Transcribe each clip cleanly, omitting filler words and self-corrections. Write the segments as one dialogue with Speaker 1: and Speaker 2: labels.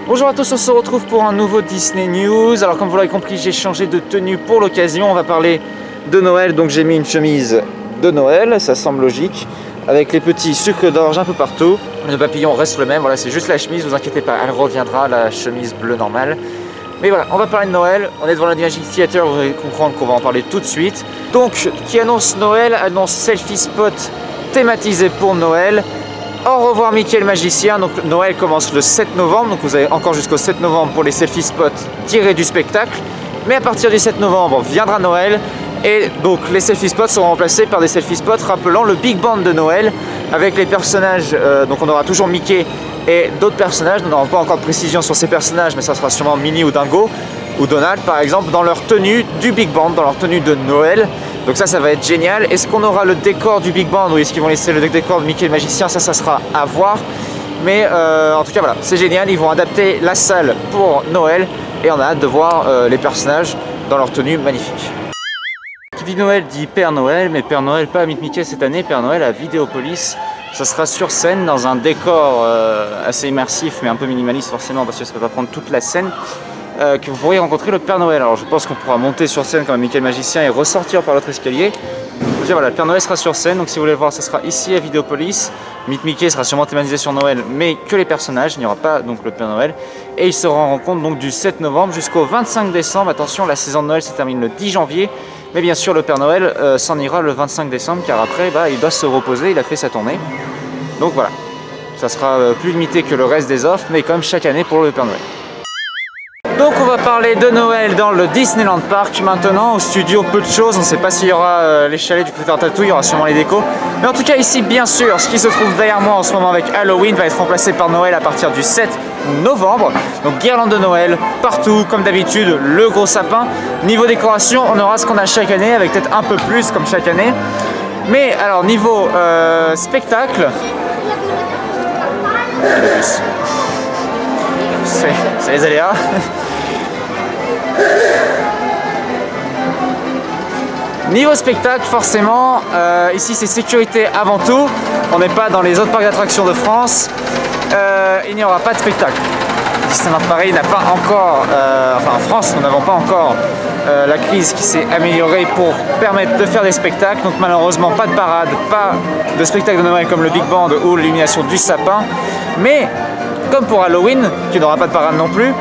Speaker 1: Bonjour à tous, on se retrouve pour un nouveau Disney News. Alors comme vous l'avez compris, j'ai changé de tenue pour l'occasion. On va parler de Noël, donc j'ai mis une chemise de Noël, ça semble logique, avec les petits sucres d'orge un peu partout. Le papillon reste le même, voilà, c'est juste la chemise, vous inquiétez pas, elle reviendra, la chemise bleue normale. Mais voilà, on va parler de Noël, on est devant le Magic Theater, vous allez comprendre qu'on va en parler tout de suite. Donc, qui annonce Noël, annonce selfie spot thématisé pour Noël. Au revoir Mickey le magicien, donc Noël commence le 7 novembre, donc vous avez encore jusqu'au 7 novembre pour les selfie spots tirés du spectacle. Mais à partir du 7 novembre viendra Noël et donc les selfie spots seront remplacés par des selfie spots rappelant le Big Band de Noël avec les personnages, donc on aura toujours Mickey et d'autres personnages, nous n'aurons pas encore de précision sur ces personnages mais ça sera sûrement Minnie ou Dingo ou Donald par exemple dans leur tenue du Big Band, dans leur tenue de Noël. Donc ça va être génial. Est-ce qu'on aura le décor du Big Band ou est-ce qu'ils vont laisser le décor de Mickey le magicien? Ça sera à voir. Mais en tout cas voilà, c'est génial. Ils vont adapter la salle pour Noël et on a hâte de voir les personnages dans leur tenue magnifique. Qui dit Noël dit Père Noël, mais Père Noël pas à Meet Mickey cette année, Père Noël à Vidéopolis. Ça sera sur scène dans un décor assez immersif mais un peu minimaliste forcément parce que ça ne va pas prendre toute la scène. Que vous pourriez rencontrer le Père Noël. Alors je pense qu'on pourra monter sur scène comme Mickey le magicien et ressortir par l'autre escalier. Déjà voilà, le Père Noël sera sur scène, donc si vous voulez le voir, ça sera ici à Vidéopolis. Meet Mickey sera sûrement thématisé sur Noël, mais que les personnages, il n'y aura pas donc le Père Noël. Et il sera en rencontre donc du 7 novembre jusqu'au 25 décembre. Attention, la saison de Noël se termine le 10 janvier. Mais bien sûr, le Père Noël s'en ira le 25 décembre, car après, il doit se reposer, il a fait sa tournée. Donc voilà, ça sera plus limité que le reste des offres, mais comme chaque année pour le Père Noël. Donc on va parler de Noël dans le Disneyland Park maintenant, au studio peu de choses, on ne sait pas s'il y aura les chalets du côté Ratatouille, il y aura sûrement les décos. Mais en tout cas ici bien sûr, ce qui se trouve derrière moi en ce moment avec Halloween va être remplacé par Noël à partir du 7 novembre. Donc guirlande de Noël, partout comme d'habitude, le gros sapin. Niveau décoration, on aura ce qu'on a chaque année, avec peut-être un peu plus comme chaque année. Mais alors niveau spectacle, c'est les aléas. Niveau spectacle, forcément, ici c'est sécurité avant tout. On n'est pas dans les autres parcs d'attractions de France. Il n'y aura pas de spectacle. Disneyland Paris n'a pas encore, enfin en France, nous n'avons pas encore la crise qui s'est améliorée pour permettre de faire des spectacles. Donc malheureusement, pas de parade, pas de spectacle de Noël comme le Big Band ou l'illumination du sapin. Mais comme pour Halloween, qui n'aura pas de parade non plus,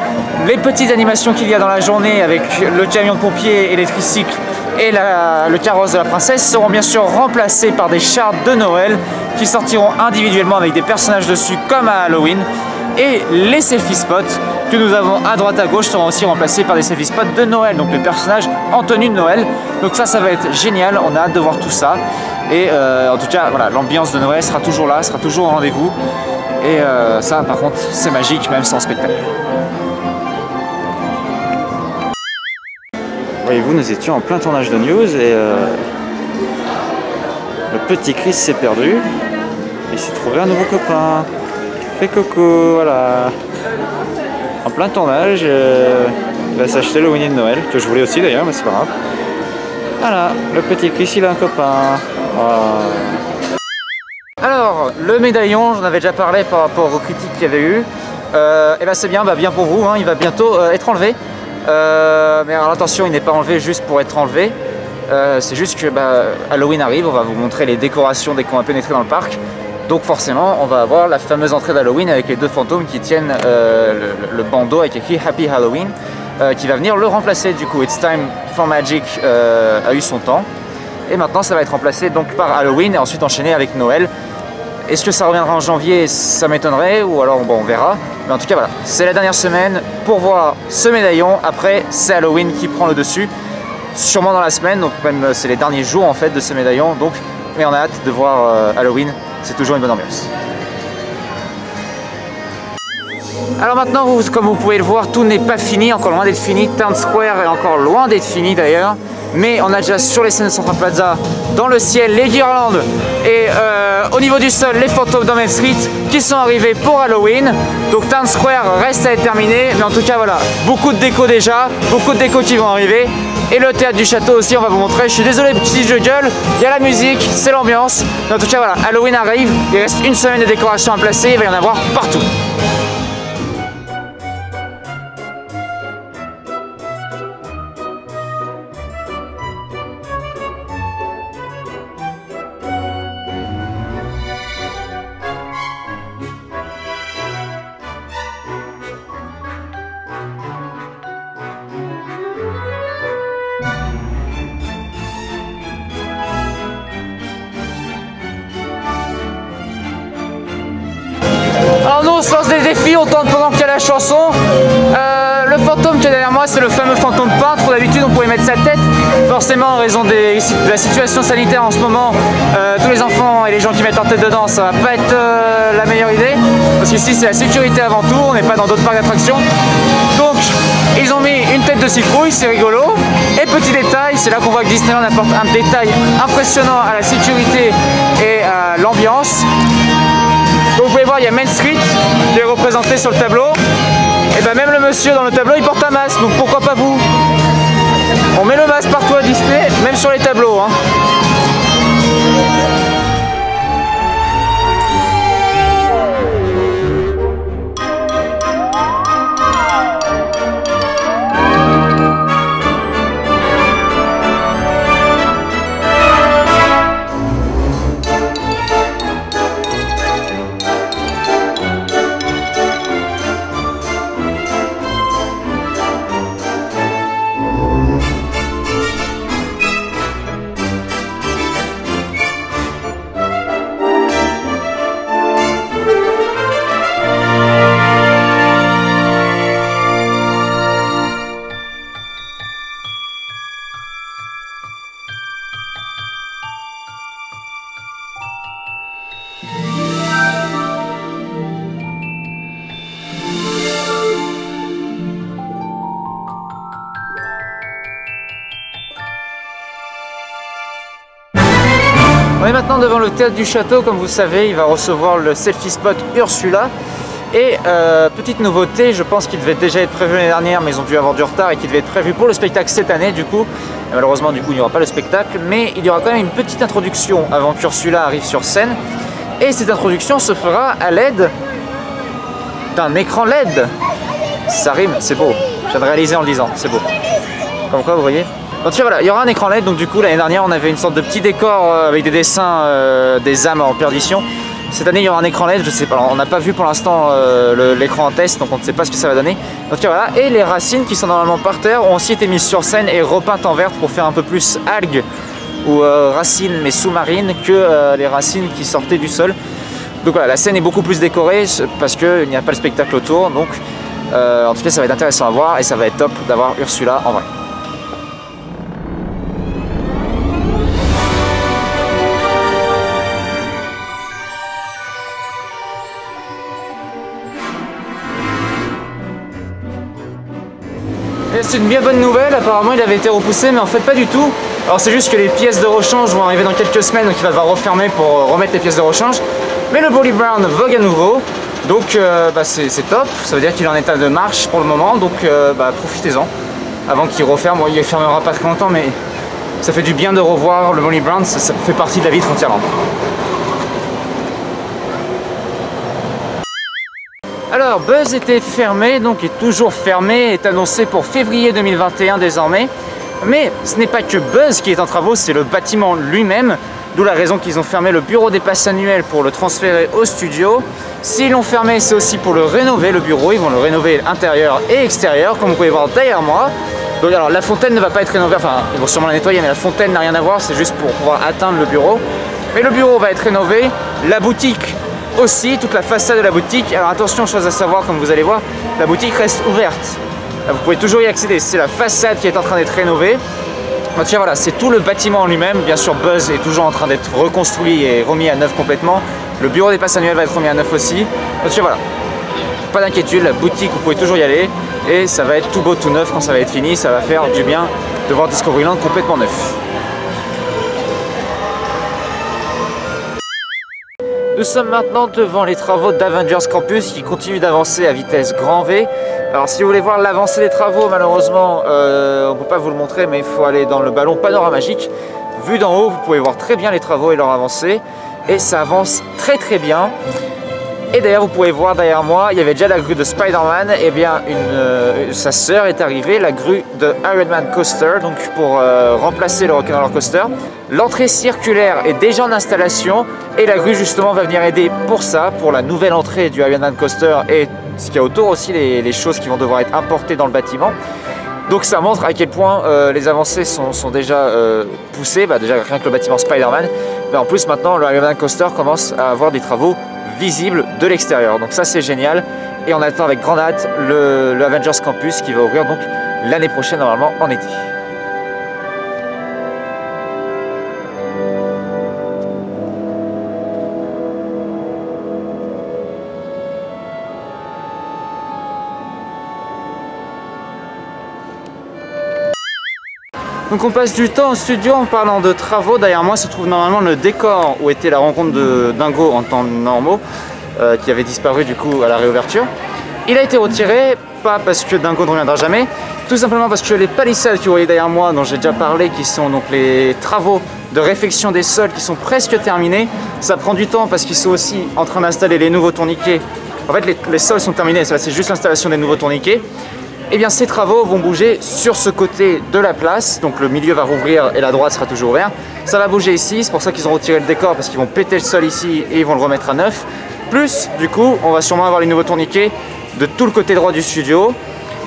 Speaker 1: les petites animations qu'il y a dans la journée avec le camion de pompiers et les tricycles et le carrosse de la princesse seront bien sûr remplacés par des chars de Noël qui sortiront individuellement avec des personnages dessus comme à Halloween. Et les selfie spots que nous avons à droite à gauche seront aussi remplacés par des selfie spots de Noël, donc les personnages en tenue de Noël. Donc ça va être génial, on a hâte de voir tout ça. Et en tout cas, voilà, l'ambiance de Noël sera toujours là, sera toujours au rendez-vous. Et ça, par contre, c'est magique, même sans spectacle. Voyez-vous, nous étions en plein tournage de news et le petit Chris s'est perdu. Il s'est trouvé un nouveau copain. Fais coucou, voilà. En plein tournage, il va s'acheter le Winnie de Noël, que je voulais aussi d'ailleurs, mais c'est pas grave. Voilà, le petit Chris, il a un copain. Oh. Alors, le médaillon, j'en avais déjà parlé par rapport aux critiques qu'il y avait eu. Et ben c'est bien, bien pour vous, hein, il va bientôt être enlevé. Mais alors attention, il n'est pas enlevé juste pour être enlevé. C'est juste que Halloween arrive, on va vous montrer les décorations dès qu'on va pénétrer dans le parc. Donc forcément, on va avoir la fameuse entrée d'Halloween avec les deux fantômes qui tiennent le bandeau avec écrit Happy Halloween, qui va venir le remplacer. Du coup, It's Time for Magic a eu son temps. Et maintenant ça va être remplacé donc par Halloween et ensuite enchaîné avec Noël. Est-ce que ça reviendra en janvier? Ça m'étonnerait, ou alors bon, on verra. Mais en tout cas voilà, c'est la dernière semaine pour voir ce médaillon. Après c'est Halloween qui prend le dessus, sûrement dans la semaine, donc même c'est les derniers jours en fait de ce médaillon. Donc, mais on a hâte de voir Halloween, c'est toujours une bonne ambiance. Alors maintenant, comme vous pouvez le voir, tout n'est pas fini, encore loin d'être fini. Town Square est encore loin d'être fini d'ailleurs. Mais on a déjà sur les scènes de Central Plaza, dans le ciel, les guirlandes et au niveau du sol, les fantômes dans Main Street qui sont arrivés pour Halloween. Donc Town Square reste à être terminé, mais en tout cas voilà, beaucoup de déco déjà, beaucoup de déco qui vont arriver. Et le théâtre du château aussi, on va vous montrer. Je suis désolé si je gueule, il y a la musique, c'est l'ambiance. Mais en tout cas voilà, Halloween arrive, il reste une semaine de décoration à placer, il va y en avoir partout. Alors nous on se lance des défis, on tente pendant qu'il y a la chanson. Le fantôme qui est derrière moi, c'est le fameux fantôme peintre. D'habitude on pouvait mettre sa tête. Forcément en raison de la situation sanitaire en ce moment, tous les enfants et les gens qui mettent leur tête dedans, ça va pas être la meilleure idée. Parce qu'ici c'est la sécurité avant tout, on n'est pas dans d'autres parcs d'attractions. Donc ils ont mis une tête de citrouille, c'est rigolo. Et petit détail, c'est là qu'on voit que Disneyland apporte un détail impressionnant à la sécurité et à l'ambiance. Donc vous pouvez voir, il y a Main Street qui est représenté sur le tableau. Et bien même le monsieur dans le tableau, il porte un masque, donc pourquoi pas vous? On met le masque partout à Disney, même sur les tableaux. Hein. On est maintenant devant le théâtre du château, comme vous savez, il va recevoir le selfie spot Ursula. Et petite nouveauté, je pense qu'il devait déjà être prévu l'année dernière, mais ils ont dû avoir du retard et qu'il devait être prévu pour le spectacle cette année du coup. Et malheureusement du coup il n'y aura pas le spectacle, mais il y aura quand même une petite introduction avant qu'Ursula arrive sur scène. Et cette introduction se fera à l'aide d'un écran LED. Ça rime, c'est beau. Je viens de réaliser en le disant, c'est beau. Comme quoi vous voyez. En tout cas voilà, il y aura un écran LED, donc du coup l'année dernière on avait une sorte de petit décor avec des dessins des âmes en perdition. Cette année il y aura un écran LED, je sais pas, on n'a pas vu pour l'instant l'écran en test, donc on ne sait pas ce que ça va donner. Donc voilà, et les racines qui sont normalement par terre ont aussi été mises sur scène et repeintes en vert pour faire un peu plus algues ou racines mais sous-marines que les racines qui sortaient du sol. Donc voilà, la scène est beaucoup plus décorée parce qu'il n'y a pas le spectacle autour, donc en tout cas ça va être intéressant à voir et ça va être top d'avoir Ursula en vrai. C'est une bien bonne nouvelle, apparemment il avait été repoussé mais en fait pas du tout. Alors c'est juste que les pièces de rechange vont arriver dans quelques semaines, donc il va devoir refermer pour remettre les pièces de rechange. Mais le Bolly Brown vogue à nouveau, donc c'est top, ça veut dire qu'il est en état de marche pour le moment, donc profitez-en avant qu'il referme. Bon, il ne fermera pas très longtemps mais ça fait du bien de revoir le Bolly Brown, ça fait partie de la vie de Frontierland. Alors Buzz était fermé, donc est toujours fermé, est annoncé pour février 2021 désormais. Mais ce n'est pas que Buzz qui est en travaux, c'est le bâtiment lui-même, d'où la raison qu'ils ont fermé le bureau des passes annuelles pour le transférer au studio. S'ils l'ont fermé, c'est aussi pour le rénover le bureau, ils vont le rénover intérieur et extérieur, comme vous pouvez voir derrière moi. Donc alors la fontaine ne va pas être rénovée, enfin ils vont sûrement la nettoyer, mais la fontaine n'a rien à voir, c'est juste pour pouvoir atteindre le bureau. Mais le bureau va être rénové, la boutique aussi, toute la façade de la boutique. Alors attention, chose à savoir, comme vous allez voir, la boutique reste ouverte. Là, vous pouvez toujours y accéder, c'est la façade qui est en train d'être rénovée. Donc voilà, c'est tout le bâtiment en lui-même. Bien sûr, Buzz est toujours en train d'être reconstruit et remis à neuf complètement. Le bureau des passes annuelles va être remis à neuf aussi. Donc voilà, pas d'inquiétude, la boutique, vous pouvez toujours y aller. Et ça va être tout beau, tout neuf quand ça va être fini. Ça va faire du bien de voir Discoveryland complètement neuf. Nous sommes maintenant devant les travaux d'Avengers Campus qui continuent d'avancer à vitesse grand V. Alors si vous voulez voir l'avancée des travaux, malheureusement on ne peut pas vous le montrer, mais il faut aller dans le ballon panoramagique. Vu d'en haut, vous pouvez voir très bien les travaux et leur avancée. Et ça avance très très bien. Et d'ailleurs vous pouvez voir derrière moi, il y avait déjà la grue de Spider-Man. Et bien sa sœur est arrivée, la grue de Iron Man Coaster, donc pour remplacer le Rock'n'Roller Coaster. L'entrée circulaire est déjà en installation et la grue justement va venir aider pour ça, pour la nouvelle entrée du Iron Man Coaster et ce qu'il y a autour aussi, les choses qui vont devoir être importées dans le bâtiment. Donc ça montre à quel point les avancées sont déjà poussées, déjà rien que le bâtiment Spider-Man. Mais en plus maintenant le Iron Man Coaster commence à avoir des travaux visibles de l'extérieur. Donc ça c'est génial et on attend avec grande hâte le Avengers Campus qui va ouvrir donc l'année prochaine normalement en été. Donc on passe du temps au studio en parlant de travaux. Derrière moi se trouve normalement le décor où était la rencontre de Dingo en temps normaux, qui avait disparu du coup à la réouverture. Il a été retiré, pas parce que Dingo ne reviendra jamais, tout simplement parce que les palissades que vous voyez derrière moi, dont j'ai déjà parlé, qui sont donc les travaux de réfection des sols qui sont presque terminés, ça prend du temps parce qu'ils sont aussi en train d'installer les nouveaux tourniquets. En fait les sols sont terminés, ça c'est juste l'installation des nouveaux tourniquets. Et bien ces travaux vont bouger sur ce côté de la place, donc le milieu va rouvrir et la droite sera toujours ouverte. Ça va bouger ici, c'est pour ça qu'ils ont retiré le décor parce qu'ils vont péter le sol ici et ils vont le remettre à neuf. Plus du coup on va sûrement avoir les nouveaux tourniquets de tout le côté droit du studio.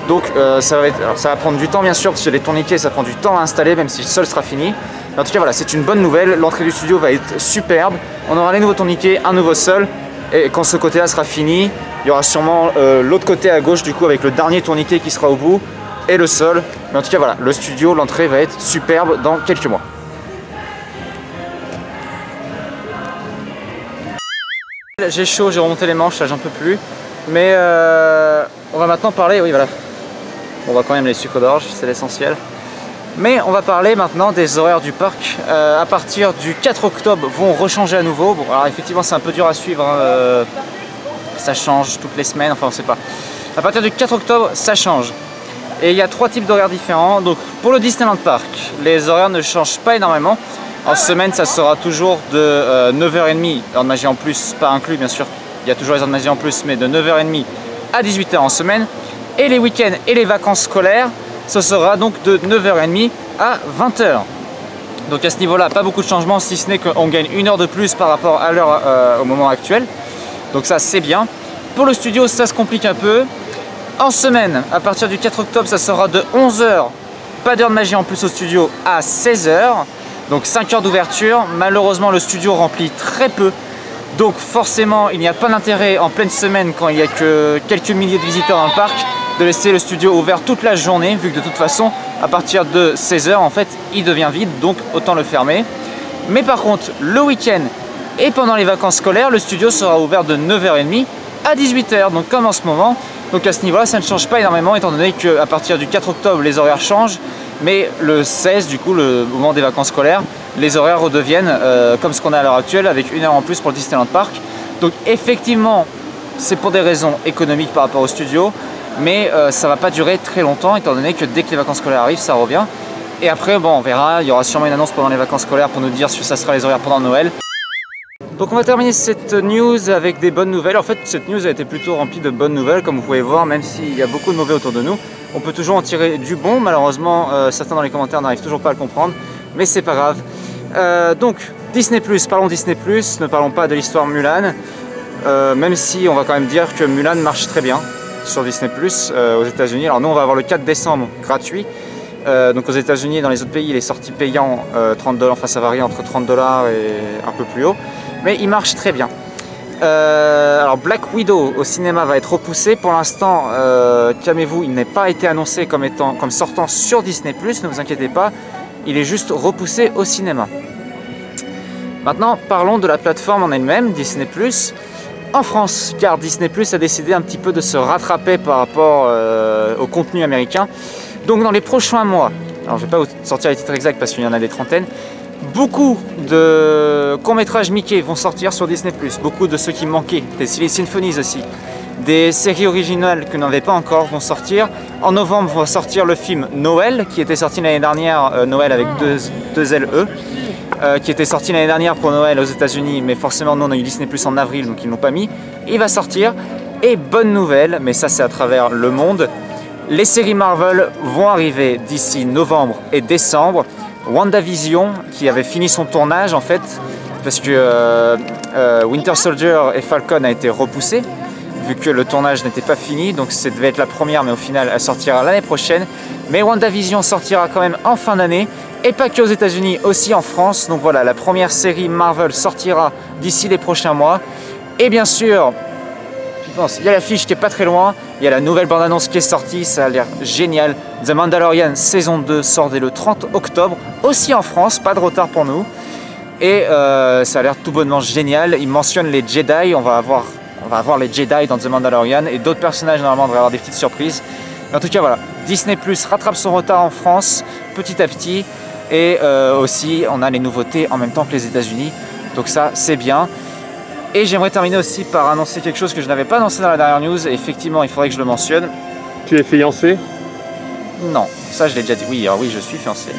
Speaker 1: Donc ça va prendre du temps bien sûr parce que les tourniquets ça prend du temps à installer même si le sol sera fini. Mais en tout cas voilà, c'est une bonne nouvelle, l'entrée du studio va être superbe. On aura les nouveaux tourniquets, un nouveau sol. Et quand ce côté là sera fini, il y aura sûrement l'autre côté à gauche du coup avec le dernier tourniquet qui sera au bout et le sol. Mais en tout cas voilà, le studio, l'entrée va être superbe dans quelques mois. J'ai chaud, j'ai remonté les manches, là j'en peux plus. Mais on va maintenant parler, oui voilà. On va quand même les sucres d'orge, c'est l'essentiel. Mais on va parler maintenant des horaires du parc. À partir du 4 octobre vont rechanger à nouveau. Bon, alors effectivement c'est un peu dur à suivre, hein, ça change toutes les semaines, enfin on sait pas. À partir du 4 octobre ça change. Et il y a 3 types d'horaires différents. Donc pour le Disneyland Park, les horaires ne changent pas énormément. En semaine ça sera toujours de 9h30, heure de magie en plus, pas inclus bien sûr. Il y a toujours les heures de magie en plus, mais de 9h30 à 18h en semaine. Et les week-ends et les vacances scolaires, ce sera donc de 9h30 à 20h. Donc à ce niveau-là, pas beaucoup de changements, si ce n'est qu'on gagne 1 heure de plus par rapport à l'heure au moment actuel. Donc ça, c'est bien. Pour le studio, ça se complique un peu. En semaine, à partir du 4 octobre, ça sera de 11h, pas d'heure de magie en plus au studio, à 16h. Donc 5 heures d'ouverture. Malheureusement, le studio remplit très peu. Donc forcément, il n'y a pas d'intérêt en pleine semaine, quand il n'y a que quelques milliers de visiteurs dans le parc, de laisser le studio ouvert toute la journée, vu que de toute façon, à partir de 16h, en fait, il devient vide, donc autant le fermer. Mais par contre, le week-end et pendant les vacances scolaires, le studio sera ouvert de 9h30 à 18h, donc comme en ce moment. Donc à ce niveau-là, ça ne change pas énormément, étant donné qu'à partir du 4 octobre, les horaires changent, mais le 16, du coup, le moment des vacances scolaires, les horaires redeviennent comme ce qu'on a à l'heure actuelle, avec 1 heure en plus pour le Disneyland Park. Donc effectivement, c'est pour des raisons économiques par rapport au studio, mais ça va pas durer très longtemps étant donné que dès que les vacances scolaires arrivent ça revient. Et après bon, on verra, il y aura sûrement une annonce pendant les vacances scolaires pour nous dire si ça sera les horaires pendant Noël. Donc on va terminer cette news avec des bonnes nouvelles. En fait cette news a été plutôt remplie de bonnes nouvelles comme vous pouvez voir, même s'il y a beaucoup de mauvais autour de nous. On peut toujours en tirer du bon, malheureusement certains dans les commentaires n'arrivent toujours pas à le comprendre, mais c'est pas grave. Donc Disney+, parlons Disney+, ne parlons pas de l'histoire Mulan, même si on va quand même dire que Mulan marche très bien sur Disney+, aux États-Unis. Alors nous on va avoir le 4 décembre gratuit Donc aux États-Unis et dans les autres pays, il est sorti payant 30$, enfin ça varie entre 30$ et un peu plus haut, mais il marche très bien. Alors Black Widow au cinéma va être repoussé. Pour l'instant, calmez-vous, il n'est pas été annoncé comme sortant sur Disney+, ne vous inquiétez pas, il est juste repoussé au cinéma. Maintenant, parlons de la plateforme en elle-même, Disney+, en France, car Disney+ a décidé un petit peu de se rattraper par rapport au contenu américain. Donc dans les prochains mois, alors je ne vais pas vous sortir les titres exacts parce qu'il y en a des trentaines, beaucoup de courts-métrages Mickey vont sortir sur Disney+, beaucoup de ceux qui manquaient, des Silly Symphonies aussi, des séries originales que n'en avait pas encore vont sortir. En novembre va sortir le film Noël, qui était sorti l'année dernière, Noël avec deux L-E, qui était sorti l'année dernière pour Noël aux États-Unis, mais forcément nous on a eu Disney+ en avril, donc ils ne l'ont pas mis. Il va sortir, et bonne nouvelle, mais ça c'est à travers le monde, les séries Marvel vont arriver d'ici novembre et décembre. WandaVision, qui avait fini son tournage en fait, parce que Winter Soldier et Falcon a été repoussé, vu que le tournage n'était pas fini, donc ça devait être la première, mais au final elle sortira l'année prochaine. Mais WandaVision sortira quand même en fin d'année, et pas que aux États-Unis, aussi en France. Donc voilà, la première série Marvel sortira d'ici les prochains mois. Et bien sûr, il y a l'affiche qui est pas très loin, il y a la nouvelle bande-annonce qui est sortie, ça a l'air génial. The Mandalorian saison 2 sort dès le 30 octobre, aussi en France, pas de retard pour nous. Et ça a l'air tout bonnement génial. Il mentionne les Jedi, on va avoir les Jedi dans The Mandalorian et d'autres personnages, normalement on devrait avoir des petites surprises. Mais en tout cas voilà, Disney+ rattrape son retard en France petit à petit. Et aussi on a les nouveautés en même temps que les États-Unis, donc ça c'est bien. Et j'aimerais terminer aussi par annoncer quelque chose que je n'avais pas annoncé dans la dernière news, et effectivement il faudrait que je le mentionne.
Speaker 2: Tu es fiancé?
Speaker 1: Non, ça je l'ai déjà dit, oui, alors oui je suis fiancé.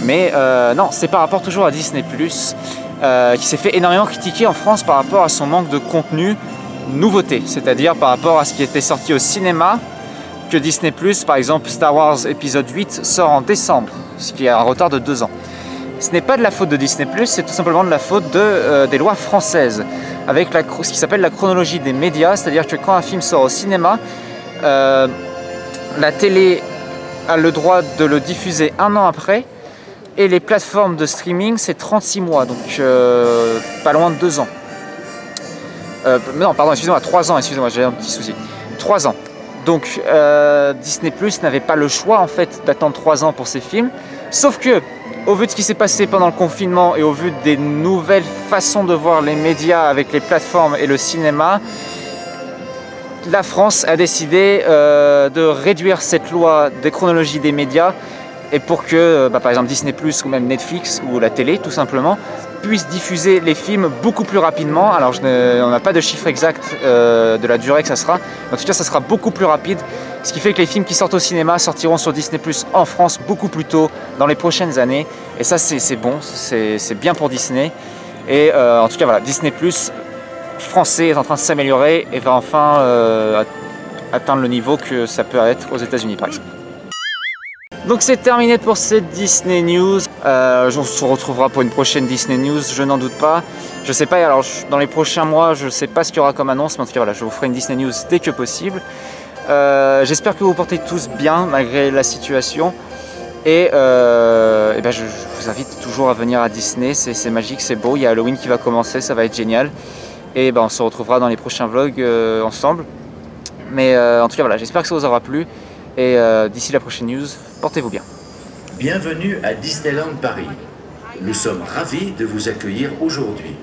Speaker 1: Mais non, c'est par rapport toujours à Disney+, qui s'est fait énormément critiquer en France par rapport à son manque de contenu nouveauté, c'est-à-dire par rapport à ce qui était sorti au cinéma, que Disney+, par exemple Star Wars épisode 8 sort en décembre, ce qui est un retard de 2 ans. Ce n'est pas de la faute de Disney+, c'est tout simplement de la faute des lois françaises, avec ce qui s'appelle la chronologie des médias, c'est-à-dire que quand un film sort au cinéma, la télé a le droit de le diffuser 1 an après, et les plateformes de streaming c'est 36 mois, donc pas loin de 2 ans. Non, pardon, excusez-moi, 3 ans, excusez-moi, j'ai un petit souci. 3 ans. Donc Disney+ n'avait pas le choix en fait d'attendre 3 ans pour ces films, sauf que au vu de ce qui s'est passé pendant le confinement et au vu des nouvelles façons de voir les médias avec les plateformes et le cinéma, la France a décidé de réduire cette loi de chronologie des médias, et pour que par exemple Disney+, ou même Netflix ou la télé tout simplement puissent diffuser les films beaucoup plus rapidement. Alors on n'a pas de chiffre exact de la durée que ça sera, en tout cas ça sera beaucoup plus rapide, ce qui fait que les films qui sortent au cinéma sortiront sur Disney+ en France beaucoup plus tôt dans les prochaines années, et ça c'est bon, c'est bien pour Disney. Et en tout cas voilà, Disney+ français est en train de s'améliorer et va enfin atteindre le niveau que ça peut être aux États-Unis par exemple. Donc c'est terminé pour cette Disney News. On se retrouvera pour une prochaine Disney News, je n'en doute pas. Je sais pas, alors dans les prochains mois, je sais pas ce qu'il y aura comme annonce, mais en tout cas voilà, je vous ferai une Disney News dès que possible. J'espère que vous vous portez tous bien malgré la situation. Et je vous invite toujours à venir à Disney, c'est magique, c'est beau. Il y a Halloween qui va commencer, ça va être génial. Et on se retrouvera dans les prochains vlogs ensemble. Mais en tout cas voilà, j'espère que ça vous aura plu. Et d'ici la prochaine news, portez-vous bien.
Speaker 3: Bienvenue à Disneyland Paris. Nous sommes ravis de vous accueillir aujourd'hui.